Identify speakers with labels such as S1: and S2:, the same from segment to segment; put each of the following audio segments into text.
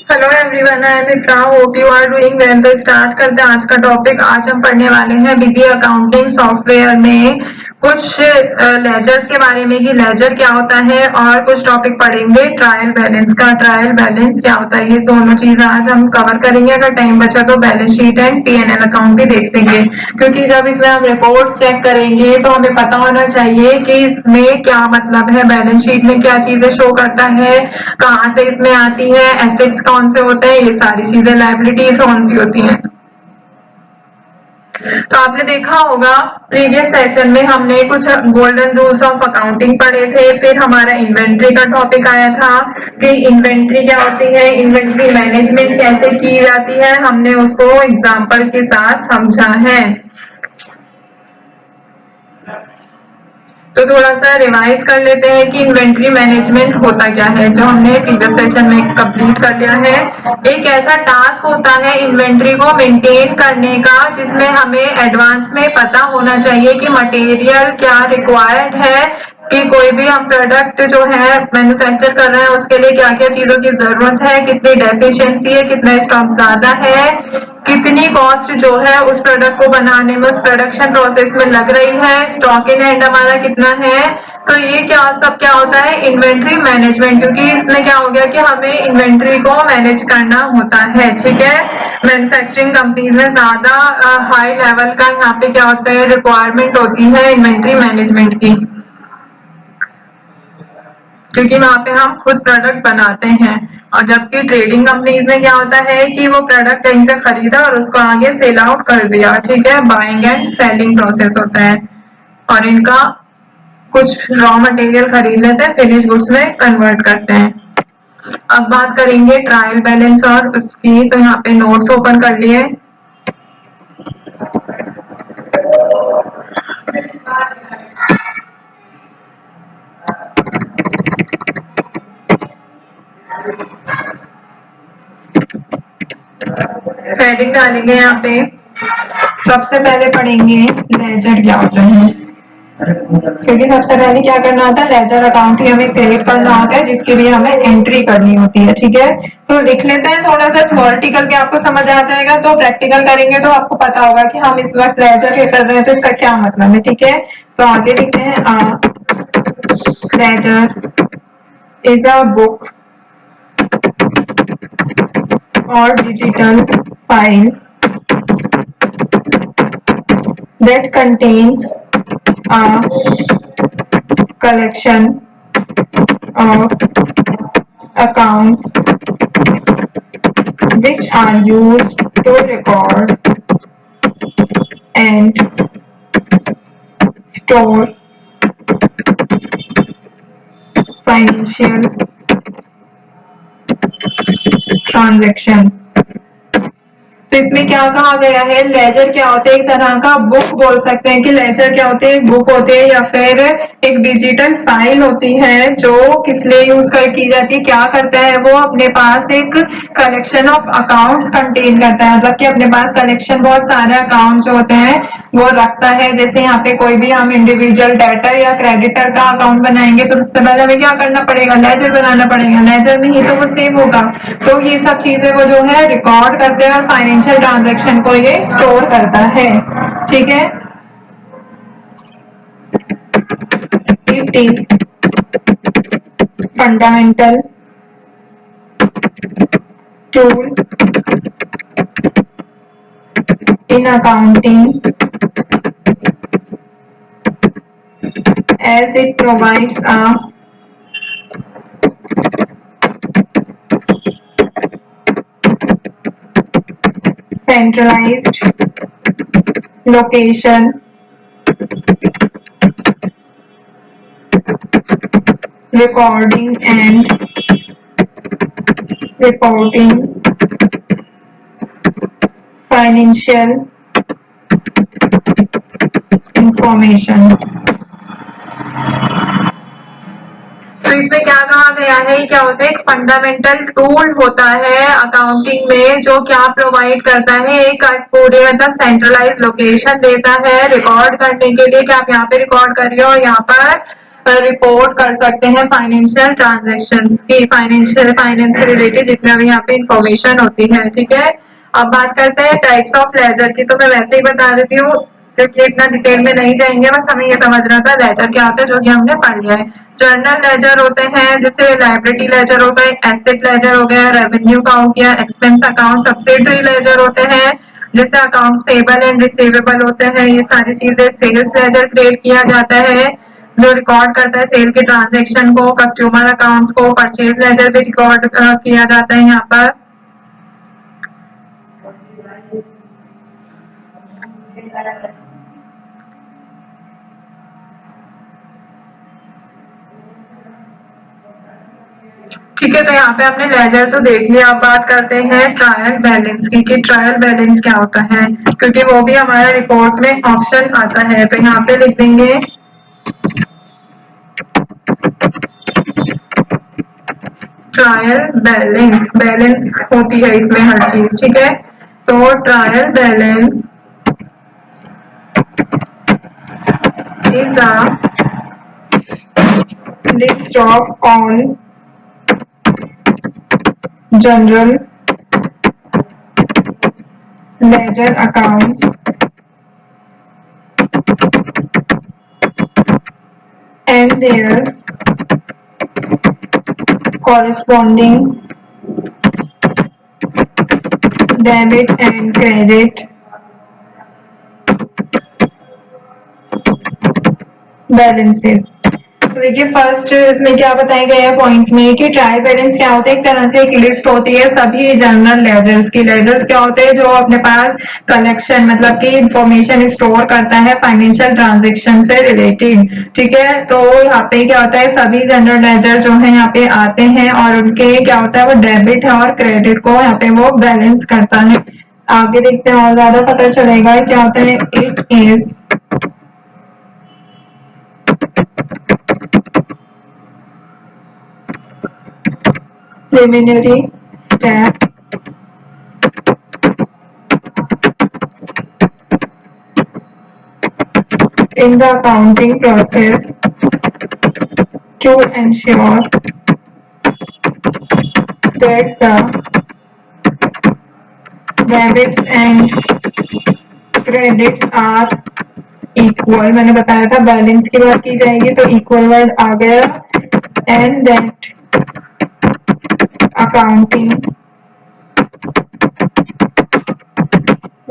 S1: Hello everyone, I am Ifra, hope you are doing well. तो start करते हैं आज का टॉपिक। आज हम पढ़ने वाले हैं बिजी अकाउंटिंग सॉफ्टवेयर में कुछ लेजर्स के बारे में कि लेजर क्या होता है, और कुछ टॉपिक पढ़ेंगे ट्रायल बैलेंस का। ट्रायल बैलेंस क्या होता है, ये दोनों चीजें आज हम कवर करेंगे। अगर टाइम बचा तो balance sheet and P&L account भी देख लेंगे, क्योंकि जब इसमें हम रिपोर्ट्स चेक करेंगे तो हमें पता होना चाहिए कि इसमें क्या मतलब है, बैलेंस शीट में क्या चीजें शो करता है, कहाँ से इसमें आती है, एसेट्स कौन से होते हैं, ये सारी चीजें, लायबिलिटीज कौन सी होती हैं। तो आपने देखा होगा प्रीवियस सेशन में हमने कुछ गोल्डन रूल्स ऑफ अकाउंटिंग पढ़े थे। फिर हमारा इन्वेंट्री का टॉपिक आया था कि इन्वेंट्री क्या होती है, इन्वेंट्री मैनेजमेंट कैसे की जाती है, हमने उसको एग्जाम्पल के साथ समझा है। तो थोड़ा सा रिवाइज कर लेते हैं कि इन्वेंट्री मैनेजमेंट होता क्या है, जो हमने प्रीवियस सेशन में कंप्लीट कर लिया है। एक ऐसा टास्क होता है इन्वेंट्री को मेंटेन करने का, जिसमें हमें एडवांस में पता होना चाहिए कि मटेरियल क्या रिक्वायर्ड है, कि कोई भी हम प्रोडक्ट जो है मैन्युफैक्चर कर रहे हैं उसके लिए क्या क्या चीजों की जरूरत है, कितनी डेफिशिएंसी है, कितना स्टॉक ज्यादा है, कितनी कॉस्ट जो है उस प्रोडक्ट को बनाने में, उस प्रोडक्शन प्रोसेस में लग रही है, स्टॉक इन हैंड हमारा कितना है। तो ये क्या होता है, इन्वेंट्री मैनेजमेंट, क्योंकि इसमें क्या हो गया कि हमें इन्वेंट्री को मैनेज करना होता है। ठीक है, मैन्युफैक्चरिंग कंपनीज में ज्यादा हाई लेवल का यहाँ पे क्या होता है, रिक्वायरमेंट होती है इन्वेंट्री मैनेजमेंट की, क्योंकि वहां पे हम खुद प्रोडक्ट बनाते हैं। और जबकि ट्रेडिंग कंपनीज में क्या होता है कि वो प्रोडक्ट कहीं से खरीदा और उसको आगे सेल आउट कर दिया। ठीक है, बाइंग एंड सेलिंग प्रोसेस होता है, और इनका कुछ रॉ मटेरियल खरीद लेते हैं, फिनिश गुड्स में कन्वर्ट करते हैं। अब बात करेंगे ट्रायल बैलेंस और उसकी। तो यहाँ पे नोट्स ओपन कर लिए। हेडिंग डालेंगे यहाँ पे। सबसे पहले पढ़ेंगे लेजर क्या होता है, क्योंकि सबसे पहले क्या करना होता है, लेजर अकाउंट ही हमें क्रिएट करना होता है, जिसके लिए हमें एंट्री करनी होती है। ठीक है, तो लिख लेते हैं। थोड़ा सा थ्योरेटिकल के आपको समझ आ जाएगा, तो प्रैक्टिकल करेंगे तो आपको पता होगा कि हम इस वक्त लेजर के कर रहे हैं तो इसका क्या मतलब है। ठीक है, तो आगे लिखते हैं, लेजर इज अ बुक और digital file that contains a collection of accounts which are used to record and store financial transactions। तो इसमें क्या कहा गया है, लेजर क्या होते हैं, एक तरह का बुक बोल सकते हैं कि लेजर क्या होते हैं, एक बुक होते हैं या फिर एक डिजिटल फाइल होती है, जो किस लिए यूज कर की जाती है, क्या करता है वो, अपने पास एक कलेक्शन ऑफ अकाउंट्स कंटेन करता है, मतलब कि अपने पास कलेक्शन, बहुत सारे अकाउंट जो होते हैं वो रखता है। जैसे यहाँ पे कोई भी हम इंडिविजुअल डेटर या क्रेडिटर का अकाउंट बनाएंगे तो सबसे पहले हमें क्या करना पड़ेगा, लेजर बनाना पड़ेगा, लेजर में ही तो वो सेव होगा। तो ये सब चीजें वो जो है रिकॉर्ड करते हैं और फाइनेंशियल ट्रांजैक्शन को ये स्टोर करता है। ठीक है, it is fundamental tool in accounting as it provides a centralized location recording and reporting financial information। तो इसमें क्या कहा गया है, क्या होता है, एक फंडामेंटल टूल होता है अकाउंटिंग में, जो क्या प्रोवाइड करता है, एक पूरे मतलब सेंट्रलाइज लोकेशन देता है रिकॉर्ड करने के लिए कि आप यहाँ पे रिकॉर्ड कर रहे हो, यहाँ पर रिपोर्ट कर सकते हैं फाइनेंशियल ट्रांजेक्शन्स की, फाइनेंस से रिलेटेड जितना भी यहाँ पे इंफॉर्मेशन होती है। ठीक है, अब बात करते हैं टाइप्स ऑफ लेजर की। तो मैं वैसे ही बता देती हूँ क्योंकि इतना डिटेल में नहीं जाएंगे, बस हमें ये समझना था लेजर क्या होता है, जो कि हमने पढ़ लिया है। जर्नल लेजर होते हैं जैसे लाइबिलिटी लेजर हो गए, एसेट लेजर हो गया, रेवेन्यू का हो गया, एक्सपेंस अकाउंट, सब्सिडरी लेजर होते हैं जैसे अकाउंट्स पेबल एंड रिसीवेबल होते हैं। ये सारी चीजें सेल्स लेजर क्रिएट किया जाता है जो रिकॉर्ड करता है सेल के ट्रांजेक्शन को। कस्टमर अकाउंट्स को परचेज लेजर भी रिकॉर्ड किया जाता है यहाँ पर। ठीक है, तो यहाँ पे हमने लेजर तो देख लिया। अब बात करते हैं ट्रायल बैलेंस की कि ट्रायल बैलेंस क्या होता है, क्योंकि वो भी हमारा रिपोर्ट में ऑप्शन आता है। तो यहाँ पे लिख देंगे ट्रायल बैलेंस। बैलेंस होती है इसमें हर चीज। ठीक है, तो trial balance is a list of all general ledger accounts and their corresponding debit and credit balances। तो देखिए फर्स्ट इसमें क्या बताया गया है पॉइंट में कि ट्रायल बैलेंस क्या होता है, एक तरह से एक लिस्ट होती है सभी जनरल लेजर्स की। लेजर्स क्या होते हैं, जो अपने पास कलेक्शन मतलब कि इंफॉर्मेशन स्टोर करता है फाइनेंशियल ट्रांजेक्शन से रिलेटेड। ठीक है, तो यहाँ पे क्या होता है, सभी जनरल लेजर जो है यहाँ पे आते हैं और उनके क्या होता है, वो डेबिट है और क्रेडिट को यहाँ पे वो बैलेंस करता है। आगे देखते हैं और ज्यादा पता चलेगा क्या होता है। It is preliminary step in the accounting process to ensure that the debits and credits are equal। मैंने बताया था बैलेंस की बात की जाएगी तो इक्वल वर्ड आ गया। And that accounting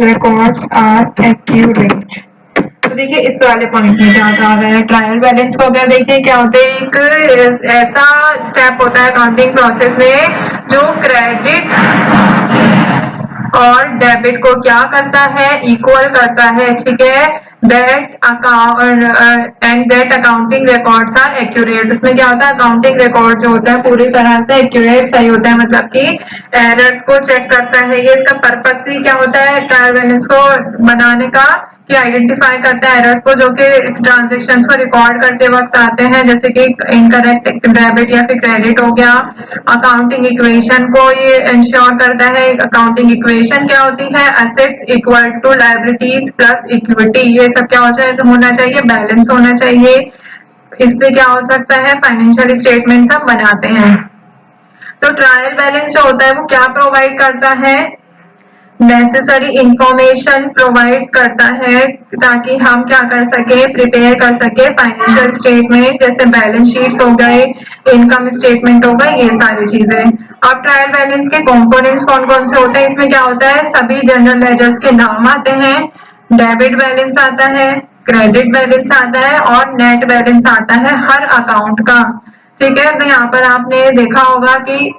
S1: records are accurate. तो देखिए इस वाले पॉइंट में क्या आ रहा है, ट्रायल बैलेंस को अगर देखिए क्या होता है, एक ऐसा स्टेप होता है अकाउंटिंग प्रोसेस में जो क्रेडिट और डेबिट को क्या करता है, इक्वल करता है। ठीक है, that account and that accounting records are accurate. उसमें क्या होता है, अकाउंटिंग रिकॉर्ड जो होता है पूरी तरह से एक्यूरेट सही होता है, मतलब कि एरर्स को चेक करता है। ये इसका पर्पस ही क्या होता है ट्रायल बैलेंस को बनाने का, कि आइडेंटिफाई करता है एरर्स को जो कि ट्रांजेक्शन को रिकॉर्ड करते वक्त आते हैं, जैसे कि इनकरेक्ट डेबिट या फिर क्रेडिट हो गया। अकाउंटिंग इक्वेशन को ये इंश्योर करता है। अकाउंटिंग इक्वेशन क्या होती है, assets equal to liabilities plus equity. ये सब क्या होना चाहिए, बैलेंस होना चाहिए। इससे क्या हो सकता है, फाइनेंशियल स्टेटमेंट हम बनाते हैं। तो ट्रायल बैलेंस जो होता है वो क्या प्रोवाइड करता है, नेसेसरी इंफॉर्मेशन प्रोवाइड करता है ताकि हम क्या कर सके, प्रिपेयर कर सके फाइनेंशियल स्टेटमेंट, जैसे बैलेंस शीट्स हो गए, इनकम स्टेटमेंट हो गए, ये सारी चीजें। अब ट्रायल बैलेंस के कंपोनेंट्स कौन कौन से होते हैं, इसमें क्या होता है, सभी जनरल लेजर्स के नाम आते हैं, डेबिट बैलेंस आता है, क्रेडिट बैलेंस आता है और नेट बैलेंस आता है हर अकाउंट का। ठीक है, तो यहाँ पर आपने देखा होगा कि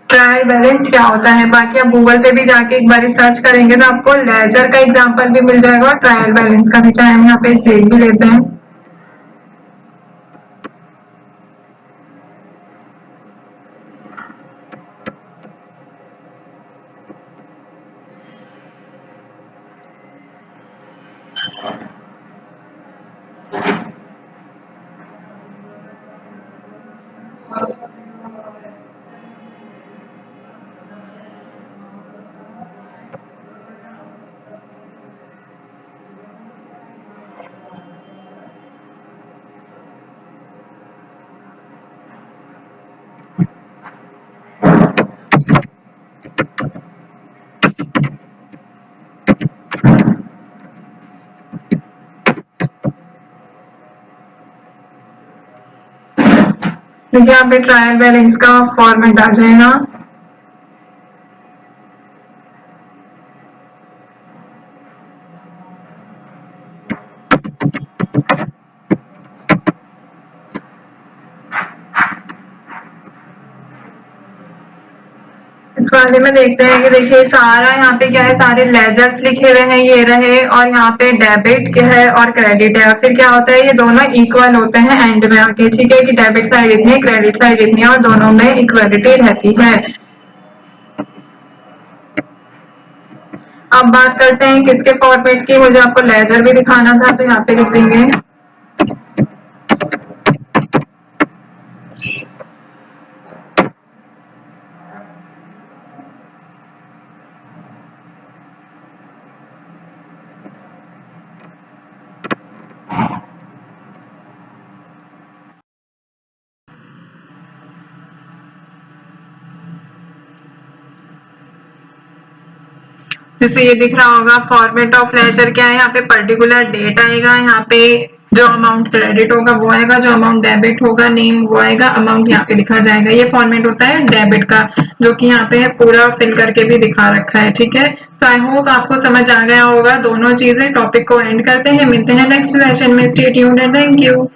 S1: ट्रायल बैलेंस क्या होता है। बाकी आप गूगल पे भी जाके एक बार सर्च करेंगे तो आपको लेजर का एग्जांपल भी मिल जाएगा और ट्रायल बैलेंस का भी, चाहे हम यहाँ पे देख भी लेते हैं। देखिए यहाँ पे ट्रायल बैलेंस का फॉर्मेट आ जाएगा। इस वाले में देखते हैं कि देखिए सारा यहाँ पे क्या है, सारे लेजर्स लिखे हुए हैं ये रहे, और यहाँ पे डेबिट क्या है और क्रेडिट है। फिर क्या होता है, ये दोनों इक्वल होते हैं एंड में आके, ठीक है, कि डेबिट साइड इतनी है, क्रेडिट साइड इतनी है, और दोनों में इक्वलिटी रहती है। अब बात करते हैं किसके फॉर्मेट की। मुझे आपको लेजर भी दिखाना था, तो यहाँ पे लिख देंगे। जैसे ये दिख रहा होगा, फॉर्मेट ऑफ लेजर क्या है, यहाँ पे पर्टिकुलर डेट आएगा, यहाँ पे जो अमाउंट क्रेडिट होगा वो आएगा, जो अमाउंट डेबिट होगा नेम वो आएगा, अमाउंट यहाँ पे लिखा जाएगा। ये फॉर्मेट होता है डेबिट का, जो कि यहाँ पे पूरा फिल करके भी दिखा रखा है, ठीक है। तो आई होप आपको समझ आ गया होगा दोनों चीजें। टॉपिक को एंड करते हैं, मिलते हैं नेक्स्ट सेशन में। Stay tuned and thank you.